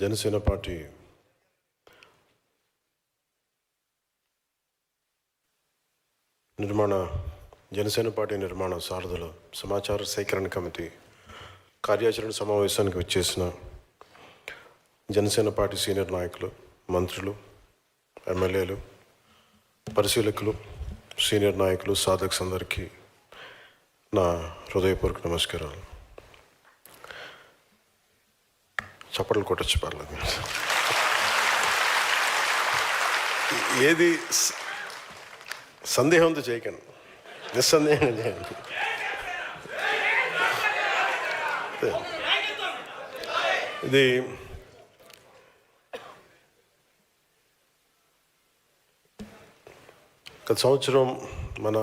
Janasena party నిర్మాణ సారథుల సమాచార సేకరణ కమిటీ కార్యాచరణ సమావేశానికి వచ్చేసిన జనసేన పార్టీ సీనియర్ నాయకులు, మంత్రులు, ఎమ్మెల్యేలు, పరిశీలకులు, సీనియర్ నాయకులు, సాధక్స్ అందరికీ నా హృదయపూర్వక నమస్కారాలు. చప్పట్లు కొట్టచ్చు పర్లేదు. ఏది సందేహంతో చేయకండి, నిస్సందేహంగా చేయండి. ఇది గత సంవత్సరం మన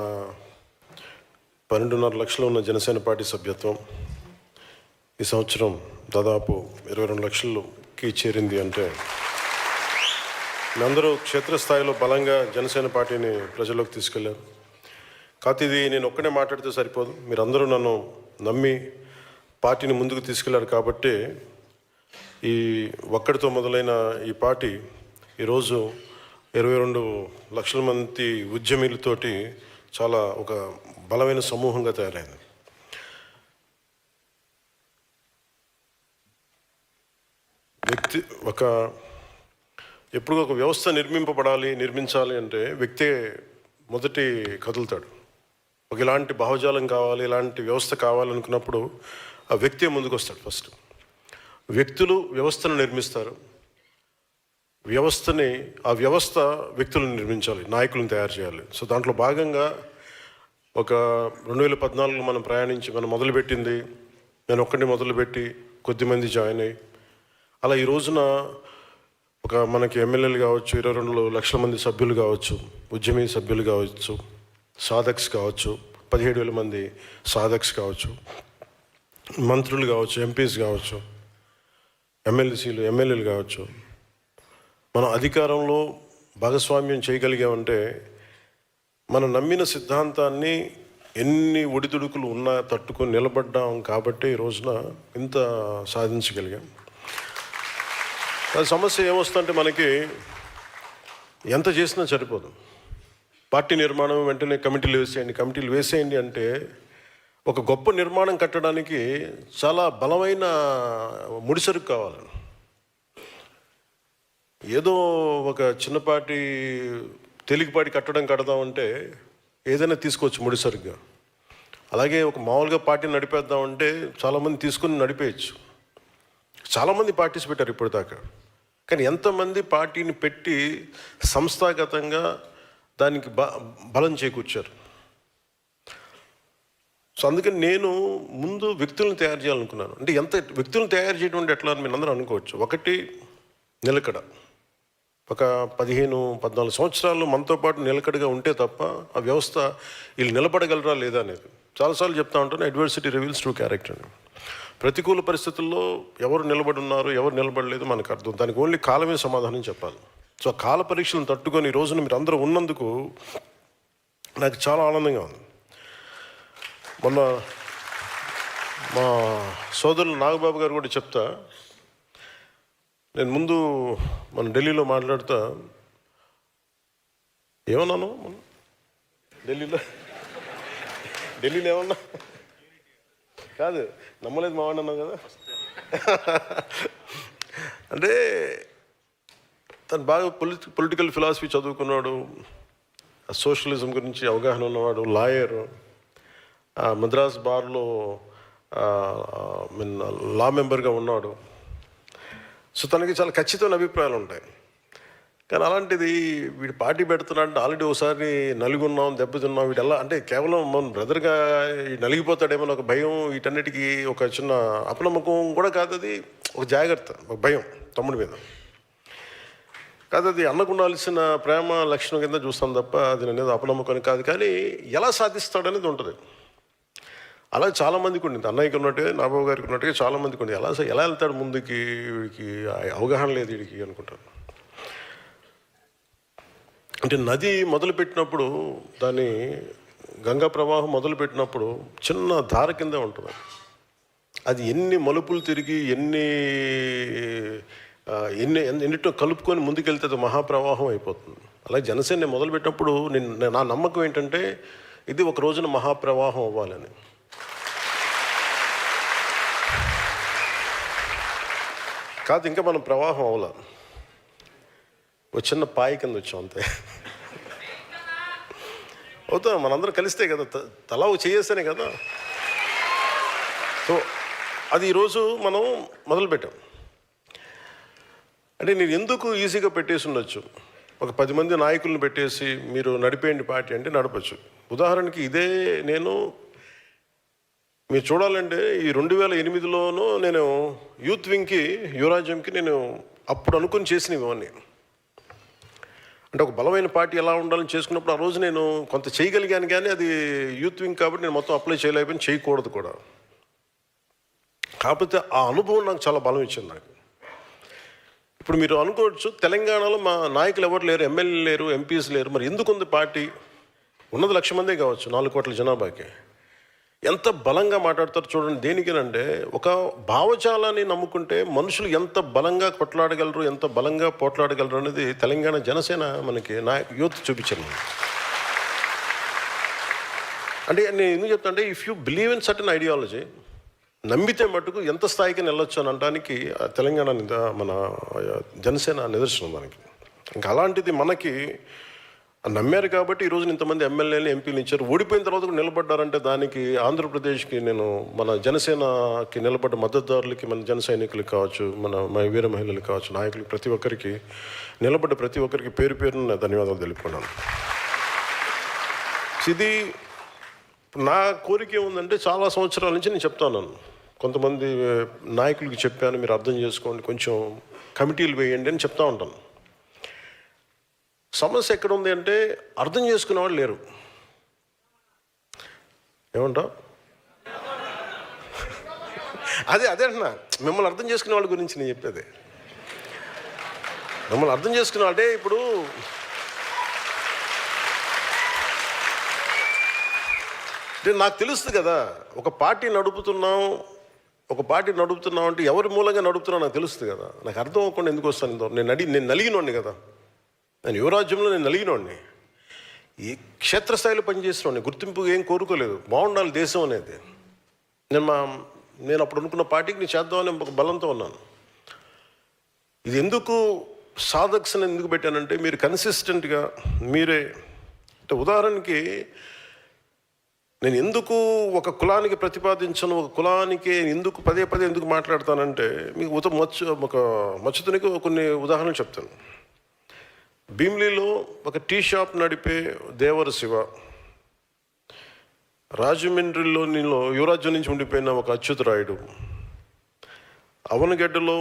12.5 లక్షలు ఉన్న జనసేన పార్టీ సభ్యత్వం ఈ సంవత్సరం దాదాపు 22 లక్షలకి చేరింది. అంటే అందరూ క్షేత్రస్థాయిలో బలంగా జనసేన పార్టీని ప్రజల్లోకి తీసుకెళ్లారు. కాకపోతే ఇది నేను ఒక్కడే మాట్లాడితే సరిపోదు, మీరందరూ నన్ను నమ్మి పార్టీని ముందుకు తీసుకెళ్లారు. కాబట్టి ఈ ఒక్కడితో మొదలైన ఈ పార్టీ ఈరోజు 22 లక్షల మంది ఉద్యమీలతోటి చాలా ఒక బలమైన సమూహంగా తయారైంది. ఎప్పుడు ఒక వ్యవస్థ నిర్మించాలి అంటే వ్యక్తే మొదటి కదులుతాడు. ఒక ఇలాంటి భావజాలం కావాలి, ఇలాంటి వ్యవస్థ కావాలనుకున్నప్పుడు ఆ వ్యక్తే ముందుకు వస్తాడు. ఫస్ట్ వ్యక్తులు వ్యవస్థను నిర్మిస్తారు, ఆ వ్యవస్థ వ్యక్తులను నిర్మించాలి, నాయకులను తయారు చేయాలి. సో దాంట్లో భాగంగా ఒక 2014 మనం మొదలుపెట్టింది, నేను ఒక్కడిని మొదలుపెట్టి కొద్దిమంది జాయిన్ అయ్యి, అలా ఈ రోజున ఒక మనకి ఎమ్మెల్యేలు కావచ్చు, 22 లక్షల మంది సభ్యులు కావచ్చు, ఉద్యమీ సభ్యులు కావచ్చు, సాధక్స్ కావచ్చు, 17,000 మంది సాధక్స్ కావచ్చు, మంత్రులు కావచ్చు, ఎంపీస్ కావచ్చు, ఎమ్మెల్యేలు కావచ్చు. మనం అధికారంలో భాగస్వామ్యం చేయగలిగామంటే మనం నమ్మిన సిద్ధాంతాన్ని ఎన్ని ఒడిదుడుకులు ఉన్నా తట్టుకొని నిలబడ్డాం. కాబట్టి ఈ రోజున ఇంత సాధించగలిగాం. అది సమస్య ఏమొస్తుందంటే మనకి ఎంత చేసినా సరిపోదు. పార్టీ నిర్మాణం వెంటనే కమిటీలు వేసేయండి అంటే ఒక గొప్ప నిర్మాణం కట్టడానికి చాలా బలమైన ముడిసరుకు కావాలి. ఏదో ఒక చిన్నపాటి తేలికపాటి కడదామంటే ఏదైనా తీసుకోవచ్చు ముడిసరుగ్గా. అలాగే ఒక మామూలుగా పార్టీని నడిపేద్దామంటే చాలామంది తీసుకుని నడిపేయచ్చు. చాలామంది పార్టీస్ పెట్టారు ఇప్పటిదాకా. కానీ ఎంతమంది పార్టీని పెట్టి సంస్థాగతంగా దానికి బలం చేకూర్చారు. సో అందుకని నేను ముందు వ్యక్తులను తయారు చేయాలనుకున్నాను. అంటే ఎంత వ్యక్తులను తయారు చేయడం అంటే ఎట్లా అని మీరు అందరూ అనుకోవచ్చు. ఒకటి నిలకడ. ఒక 15-14 సంవత్సరాలు మనతో పాటు నిలకడగా ఉంటే తప్ప ఆ వ్యవస్థ వీళ్ళు నిలబడగలరా లేదా అనేది. చాలాసార్లు చెప్తా ఉంటాను, అడ్వర్సిటీ రివీల్స్ ట్రూ క్యారెక్టర్ అని. ప్రతికూల పరిస్థితుల్లో ఎవరు నిలబడి ఉన్నారు, ఎవరు నిలబడలేదు మనకు అర్థం. దానికి ఓన్లీ కాలమే సమాధానం చెప్పాలి. సో కాల పరీక్షలను తట్టుకొని ఈ రోజున మీరు అందరూ ఉన్నందుకు నాకు చాలా ఆనందంగా ఉంది. మొన్న మా సోదరులు నాగబాబు గారు కూడా చెప్తా, నేను ముందు మన ఢిల్లీలో మాట్లాడుతా ఏమన్నాను, ఢిల్లీలో ఏమన్నా కాదు, నమ్మలేదు మావాడు అన్నావు కదా. అంటే తను బాగా పొలిటికల్ ఫిలాసఫీ చదువుకున్నాడు, సోషలిజం గురించి అవగాహన ఉన్నవాడు, లాయరు, మద్రాస్ బార్లో లా మెంబర్గా ఉన్నాడు. సో తనకి చాలా ఖచ్చితమైన అభిప్రాయాలు ఉంటాయి. కానీ అలాంటిది వీడు పార్టీ పెడుతున్నాడంటే ఆల్రెడీ ఒకసారి నలుగున్నాం, దెబ్బతిన్నాం, వీడు ఎలా అంటే కేవలం మన బ్రదర్గా నలిగిపోతాడేమో ఒక భయం, వీటన్నిటికీ ఒక చిన్న అపనమ్మకం కూడా కాదు. అది ఒక జాగ్రత్త, ఒక భయం తమ్ముడి మీద కాదు. అది అన్నకు ఉండాల్సిన ప్రేమ లక్షణం కింద చూస్తాం తప్ప అది అనేది అపనమ్మకం కాదు. కానీ ఎలా సాధిస్తాడనేది ఉంటుంది. అలాగే చాలామందికి ఉండింది, అన్నయ్యకి ఉన్నట్టుగా, నాబాబు గారికి ఉన్నట్టుగా చాలామందికి ఉండింది. ఎలా వెళ్తాడు ముందుకి, వీడికి అవగాహన లేదు వీడికి అనుకుంటాను. అంటే నది మొదలుపెట్టినప్పుడు, దాని గంగా ప్రవాహం మొదలుపెట్టినప్పుడు చిన్న ధార కిందే ఉంటుంది. అది ఎన్ని మలుపులు తిరిగి ఎన్ని ఎన్నిటితో కలుపుకొని ముందుకెళ్తే అది మహాప్రవాహం అయిపోతుంది. అలాగే జనసేన నేను మొదలుపెట్టినప్పుడు నా నమ్మకం ఏంటంటే ఇది ఒక రోజున మహాప్రవాహం అవ్వాలని. కాదు, ఇంకా మనం ప్రవాహం అవ్వాల, ఒక చిన్న పాయి కింద వచ్చాం అంతే. అవుతాం మనందరం కలిస్తే కదా, తలా చేసేస్తేనే కదా. సో అది ఈరోజు మనం మొదలుపెట్టాం. అంటే నేను ఎందుకు ఈజీగా పెట్టేసి ఉండొచ్చు, ఒక 10 మంది నాయకులను పెట్టేసి మీరు నడిపేయండి పార్టీ అంటే నడపచ్చు. ఉదాహరణకి ఇదే నేను మీరు చూడాలంటే ఈ 2008లోనూ నేను యూత్ వింగ్కి యువరాజ్యంకి నేను అప్పుడు అనుకుని చేసినవి ఇవన్నీ. అంటే ఒక బలమైన పార్టీ ఎలా ఉండాలని చేసుకున్నప్పుడు ఆ రోజు నేను కొంత చేయగలిగాను, కానీ అది యూత్ వింగ్ కాబట్టి నేను మొత్తం అప్లై చేయలేకపోయినా, చేయకూడదు కూడా. కాకపోతే ఆ అనుభవం నాకు చాలా బలం ఇచ్చింది నాకు. ఇప్పుడు మీరు అనుకోవచ్చు తెలంగాణలో మా నాయకులు ఎవరు లేరు, ఎమ్మెల్యేలు లేరు, ఎంపీస్ లేరు, మరి ఎందుకు ఉంది పార్టీ? ఉన్నది 1,00,000 మందే కావచ్చు 4 కోట్ల జనాభాకి. ఎంత బలంగా మాట్లాడతారు చూడండి. దేనికేనంటే ఒక భావజాలాన్ని నమ్ముకుంటే మనుషులు ఎంత బలంగా కొట్లాడగలరు, ఎంత బలంగా పోట్లాడగలరు అనేది తెలంగాణ జనసేన మనకి యూత్ చూపించారు. అంటే నేను ఎందుకు చెప్తా అంటే if you believe in certain ideology, నమ్మితే మటుకు ఎంత స్థాయికి వెళ్ళొచ్చు అని అనడానికి తెలంగాణ మన జనసేన నిదర్శనం మనకి. ఇంకా అలాంటిది మనకి నమ్మారు కాబట్టి ఈరోజు ఇంతమంది ఎమ్మెల్యేలు ఎంపీలు ఇచ్చారు. ఓడిపోయిన తర్వాత కూడా నిలబడ్డారంటే దానికి ఆంధ్రప్రదేశ్కి నేను మన జనసేనకి నిలబడ్డ మద్దతుదారులకి, మన జన సైనికులకు కావచ్చు, మన వీర మహిళలు కావచ్చు, నాయకులకి, ప్రతి ఒక్కరికి నిలబడ్డ ప్రతి ఒక్కరికి పేరు పేరున ధన్యవాదాలు తెలుపుకున్నాను. ఇది నా కోరిక ఏముందంటే చాలా సంవత్సరాల నుంచి నేను చెప్తాను, కొంతమంది నాయకులకి చెప్పాను, మీరు అర్థం చేసుకోండి, కొంచెం కమిటీలు వేయండి అని చెప్తా ఉంటాను. సమస్య ఎక్కడ ఉంది అంటే అర్థం చేసుకునే వాళ్ళు లేరు. ఏమంటావు? అదే అంటున్నా, మిమ్మల్ని అర్థం చేసుకునే వాళ్ళ గురించి నేను చెప్పేది. మిమ్మల్ని అర్థం చేసుకునే వాళ్ళే ఇప్పుడు నాకు తెలుస్తుంది కదా, ఒక పార్టీ నడుపుతున్నాం అంటే ఎవరి మూలంగా నడుపుతున్నావు నాకు తెలుస్తుంది కదా. నాకు అర్థం అవ్వకుండా ఎందుకు వస్తాను? నేను నలిగినోడిని కదా, నేను యువరాజ్యంలో నేను నలిగినోడిని, ఈ క్షేత్రస్థాయిలో పనిచేసినోడిని, గుర్తింపు ఏం కోరుకోలేదు, బాగుండాలి దేశం అనేది. నేను అప్పుడు అనుకున్న పార్టీకి నేను చేద్దామని ఒక బలంతో ఉన్నాను. ఇది ఎందుకు సాధక్స్ ఎందుకు పెట్టానంటే మీరు కన్సిస్టెంట్గా మీరే, అంటే ఉదాహరణకి నేను ఎందుకు ఒక కులానికి ప్రతిపాదించను, ఒక కులానికి ఎందుకు పదే ఎందుకు మాట్లాడతానంటే మీకు మచ్చుతునికి కొన్ని ఉదాహరణలు చెప్తాను. భీమిలీలో ఒక టీ షాప్ నడిపే దేవర శివ, రాజమండ్రిలో యువరాజ్యం నుంచి ఉండిపోయిన ఒక అచ్యుతరాయుడు, అవనగడ్డలో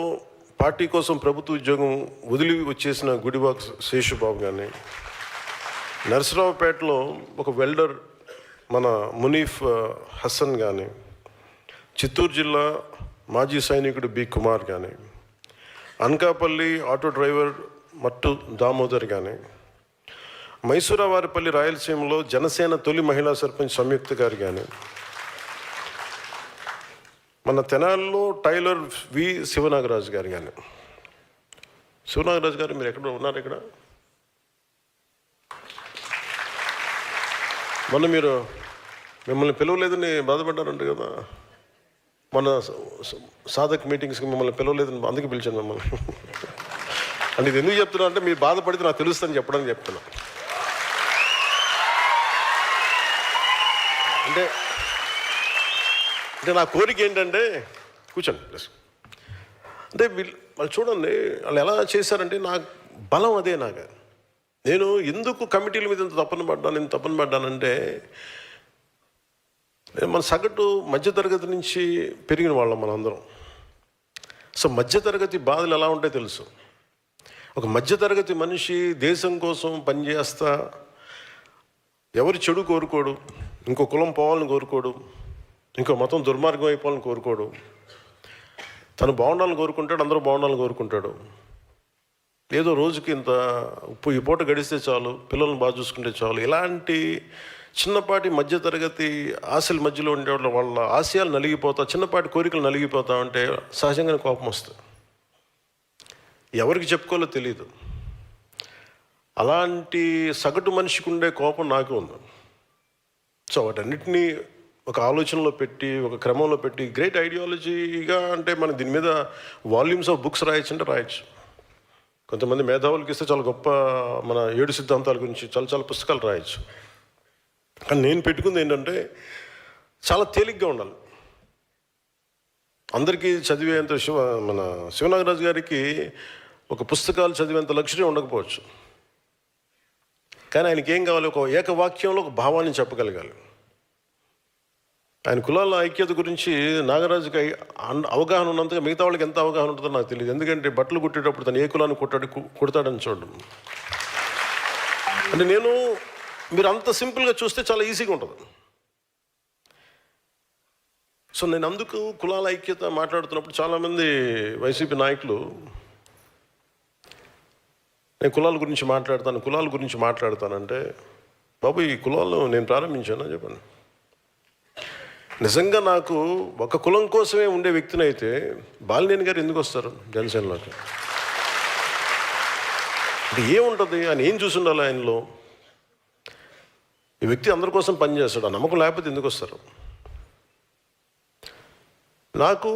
పార్టీ కోసం ప్రభుత్వ ఉద్యోగం వదిలి వచ్చేసిన గుడివాక్ శేషుబాబు కానీ, నరసరావుపేటలో ఒక వెల్డర్ మన మునీఫ్ హసన్ కానీ, చిత్తూరు జిల్లా మాజీ సైనికుడు బి కుమార్ కానీ, అనకాపల్లి ఆటో డ్రైవర్ మట్టు దామోదర్ కానీ, మైసూరావారిపల్లి రాయలసీమలో జనసేన తొలి మహిళా సర్పంచ్ సంయుక్త గారు కానీ, మన తెనాలిలో టైలర్ వి శివనాగరాజు గారు కానీ. శివనాగరాజు గారు మీరు ఎక్కడ ఉన్నారు? ఇక్కడ మొన్న మీరు మిమ్మల్ని పిలవలేదని బాధపడ్డారంట కదా, మన సాధక్ మీటింగ్స్కి మిమ్మల్ని పిలవలేదని అందుకే పిలిచాను మిమ్మల్ని. అంటే ఇది ఎందుకు చెప్తున్నా అంటే మీరు బాధపడితే నాకు తెలుస్తుందని చెప్పడానికి చెప్తున్నా. అంటే నా కోరిక ఏంటంటే, కూర్చోండి ప్లీజ్. అంటే వాళ్ళు చూడండి వాళ్ళు ఎలా చేశారంటే నాకు బలం అదే. నేను ఎందుకు కమిటీల మీద ఇంత తపన పడ్డానంటే మన సగటు మధ్యతరగతి నుంచి పెరిగిన వాళ్ళం మనందరం. సో మధ్యతరగతి బాధలు ఎలా ఉంటాయో తెలుసు. ఒక మధ్యతరగతి మనిషి దేశం కోసం పనిచేస్తా ఎవరి చెడు కోరుకోడు, ఇంకో కులం పోవాలని కోరుకోడు, ఇంకో మతం దుర్మార్గం అయిపోవాలని కోరుకోడు, తను బాగుండాలని కోరుకుంటాడు, అందరూ బాగుండాలని కోరుకుంటాడు. ఏదో రోజుకి ఇంత ఈ పూట గడిస్తే చాలు, పిల్లల్ని బాగా చూసుకుంటే చాలు, ఇలాంటి చిన్నపాటి మధ్యతరగతి ఆశల మధ్యలో ఉండేవాళ్ళ వాళ్ళ ఆశయాలు నలిగిపోతా, చిన్నపాటి కోరికలు నలిగిపోతా ఉంటే సహజంగానే కోపం వస్తుంది. ఎవరికి చెప్పుకోవాలో తెలియదు. అలాంటి సగటు మనిషికి ఉండే కోపం నాకు ఉంది. సో వాటన్నిటినీ ఒక ఆలోచనలో పెట్టి, ఒక క్రమంలో పెట్టి, గ్రేట్ ఐడియాలజీగా అంటే మనం దీని మీద వాల్యూమ్స్ ఆఫ్ బుక్స్ రాయొచ్చు అంటే రాయొచ్చు. కొంతమంది మేధావులకి ఇస్తే చాలా గొప్ప మన 7 సిద్ధాంతాల గురించి చాలా చాలా పుస్తకాలు రాయొచ్చు. కానీ నేను పెట్టుకుంది ఏంటంటే చాలా తేలిగ్గా ఉండాలి. అందరికీ చదివేంత మన శివనాగరాజు గారికి ఒక పుస్తకాలు చదివేంత లక్ష్యం ఉండకపోవచ్చు. కానీ ఆయనకి ఏం కావాలి? ఒక ఏకవాక్యంలో ఒక భావాన్ని చెప్పగలగాలి. ఆయన కులాల ఐక్యత గురించి నాగరాజుకి అవగాహన ఉన్నంతగా మిగతా వాళ్ళకి ఎంత అవగాహన ఉంటుందో నాకు తెలియదు. ఎందుకంటే బట్టలు కుట్టేటప్పుడు తను ఏ కులాన్ని కుడతాడని చూడడం. అంటే మీరు అంత సింపుల్గా చూస్తే చాలా ఈజీగా ఉంటుంది. సో నేను అందుకు కులాల ఐక్యత మాట్లాడుతున్నప్పుడు చాలామంది వైసీపీ నాయకులు నేను కులాల గురించి మాట్లాడతానంటే, బాబు ఈ కులాలు నేను ప్రారంభించానా చెప్పండి. నిజంగా నాకు ఒక కులం కోసమే ఉండే వ్యక్తిని అయితే బాలినేని గారు ఎందుకు వస్తారు జనసేనలోకి? అంటే ఏముంటుంది? ఆయన ఏం చూసి ఉండాలి ఆయనలో? ఈ వ్యక్తి అందరి కోసం పనిచేస్తాడు, ఆ నమ్మకం లేకపోతే ఎందుకు వస్తారు? నాకు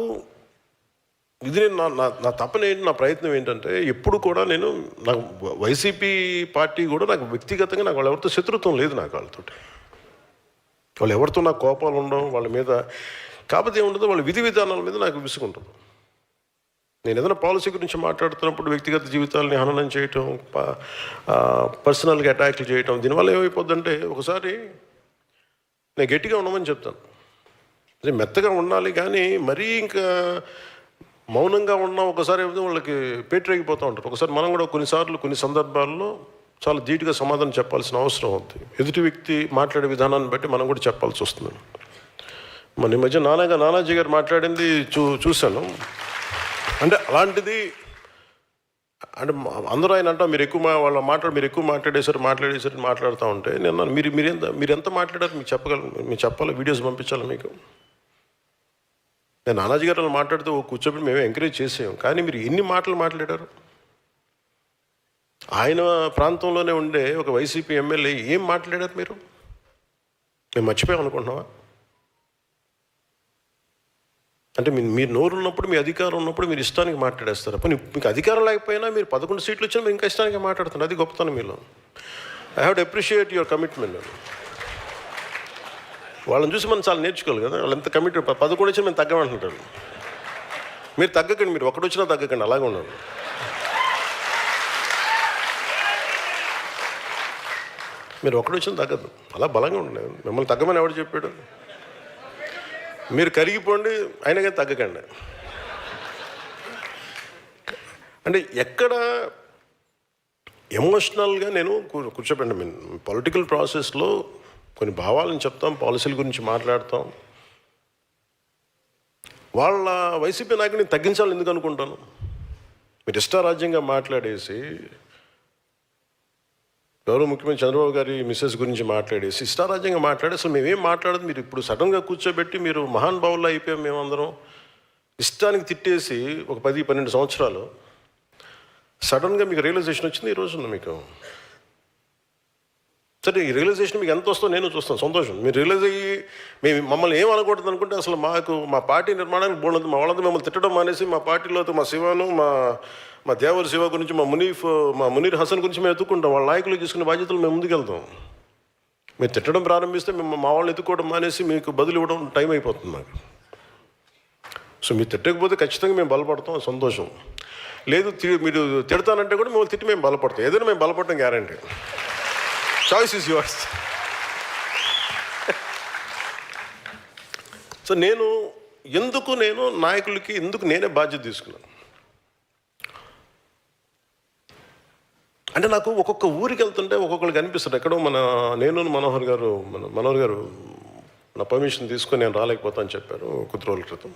ఇది నా తపన ఏంటి, నా ప్రయత్నం ఏంటంటే ఎప్పుడు కూడా నాకు వైసీపీ పార్టీ కూడా నాకు వ్యక్తిగతంగా నాకు వాళ్ళు ఎవరితో శత్రుత్వం లేదు. నాకు వాళ్ళు ఎవరితో నాకు కోపాలు ఉండవు వాళ్ళ మీద. కాకపోతే ఏముంటుందో వాళ్ళ విధి విధానాల మీద నాకు విసుగుంటుంది. నేను ఏదైనా పాలసీ గురించి మాట్లాడుతున్నప్పుడు వ్యక్తిగత జీవితాలని హననం చేయటం, పర్సనల్గా అటాక్లు చేయటం, దీనివల్ల ఏమైపోద్దంటే ఒకసారి నేను గట్టిగా ఉండమని చెప్తాను. అదే మెత్తగా ఉండాలి, కానీ మరీ ఇంకా మౌనంగా ఉన్నాం ఒకసారి ఏమిటో వాళ్ళకి పేటరేగిపోతూ ఉంటారు. ఒకసారి మనం కూడా కొన్ని సందర్భాల్లో చాలా ధీటుగా సమాధానం చెప్పాల్సిన అవసరం అవుతుంది. ఎదుటి వ్యక్తి మాట్లాడే విధానాన్ని బట్టి మనం కూడా చెప్పాల్సి వస్తుంది. మన ఈ మధ్య నానాజీ గారు మాట్లాడింది చూశాను. అంటే అలాంటిది అంటే అందరూ ఆయన అంటా మీరు ఎక్కువ మాట్లాడేశారు మాట్లాడుతూ ఉంటే నేను మీరు ఎంత మాట్లాడారు మీకు చెప్పాలి, వీడియోస్ పంపించాలి మీకు. నేను నానాజీ గారు మాట్లాడితే కూర్చోబెట్టి మేమే ఎంకరేజ్ చేసాం, కానీ మీరు ఎన్ని మాటలు మాట్లాడారు? ఆయన ప్రాంతంలోనే ఉండే ఒక వైసీపీ ఎమ్మెల్యే ఏం మాట్లాడారు మీరు? మేము మర్చిపోయాం అనుకుంటున్నావా? అంటే మీరు నోరు ఉన్నప్పుడు, మీ అధికారం ఉన్నప్పుడు మీరు ఇష్టానికి మాట్లాడేస్తారు. అప్పుడు మీకు అధికారం లేకపోయినా మీరు 11 సీట్లు వచ్చినా మీరు ఇంకా ఇష్టానికి మాట్లాడుతున్నారు. అది గొప్పతనం మీలో. I have to appreciate your commitment. వాళ్ళని చూసి మనం చాలా నేర్చుకోవాలి కదా. వాళ్ళు ఎంత కమిట్మెంట్. 11 వచ్చినా మేము తగ్గమంటుంటారు. మీరు తగ్గకండి, మీరు ఒకటి వచ్చినా తగ్గకండి, అలాగే ఉండండి. మీరు ఒకటి వచ్చినా తగ్గదు, అలా బలంగా ఉండండి. మిమ్మల్ని తగ్గమని ఎవడు చెప్పాడు? మీరు కరిగిపోండి, అయినా కానీ తగ్గకండి. అంటే ఎక్కడ ఎమోషనల్గా నేను కూర్చోబెట్టండి. పొలిటికల్ ప్రాసెస్లో కొన్ని భావాలను చెప్తాం, పాలసీల గురించి మాట్లాడతాం. వాళ్ళ వైసీపీ నాయకుడిని తగ్గించాలని ఎందుకు అనుకుంటాను? మీరు ఇష్టారాజ్యంగా మాట్లాడేసి గౌరవ ముఖ్యమంత్రి చంద్రబాబు గారి మిస్సెస్ గురించి మాట్లాడేసి ఇష్టారాజ్యంగా మాట్లాడి అసలు మేమేం మాట్లాడదు. మీరు ఇప్పుడు సడన్గా కూర్చోబెట్టి మీరు మహానుభావుల్లో అయిపోయాం మేమందరం ఇష్టానికి తిట్టేసి ఒక 10-12 సంవత్సరాలు సడన్గా మీకు రియలైజేషన్ వచ్చింది. ఈ రోజున మీకు సరే ఈ రియలైజేషన్ మీకు ఎంత వస్తుందో నేను చూస్తాను, సంతోషం. మీరు రియలైజ్ అయ్యి మమ్మల్ని ఏం అనకూడదు అనుకుంటే అసలు మా పార్టీ నిర్మాణానికి బాగుండదు. మా వాళ్ళంతా మిమ్మల్ని తిట్టడం మానేసి మా పార్టీలో మా శివను మా దేవర శివ గురించి మా మునీర్ హసన్ గురించి మేము ఎత్తుకుంటాం. వాళ్ళ నాయకులు తీసుకునే బాధ్యతలు మేము ముందుకెళ్తాం. మీరు తిట్టడం ప్రారంభిస్తే మేము మా వాళ్ళని ఎత్తుకోవడం మానేసి మీకు బదులు ఇవ్వడం టైం అయిపోతుంది మాకు. సో మీరు తిట్టకపోతే ఖచ్చితంగా మేము బలపడతాం, సంతోషం. లేదు మీరు తిడతానంటే కూడా మిమ్మల్ని తిట్టి మేము బలపడతాం. ఏదైనా మేము బలపడటం guarantee. Choice is yours. So నేను నాయకులకి నేనే బాధ్యత తీసుకున్నాను. అంటే నాకు ఒక్కొక్క ఊరికి వెళ్తుంటే ఒక్కొక్కరికి అనిపిస్తుంది ఎక్కడో మనోహర్ గారు నా పర్మిషన్ తీసుకొని నేను రాలేకపోతాను చెప్పారు కొద్ది రోజుల క్రితం.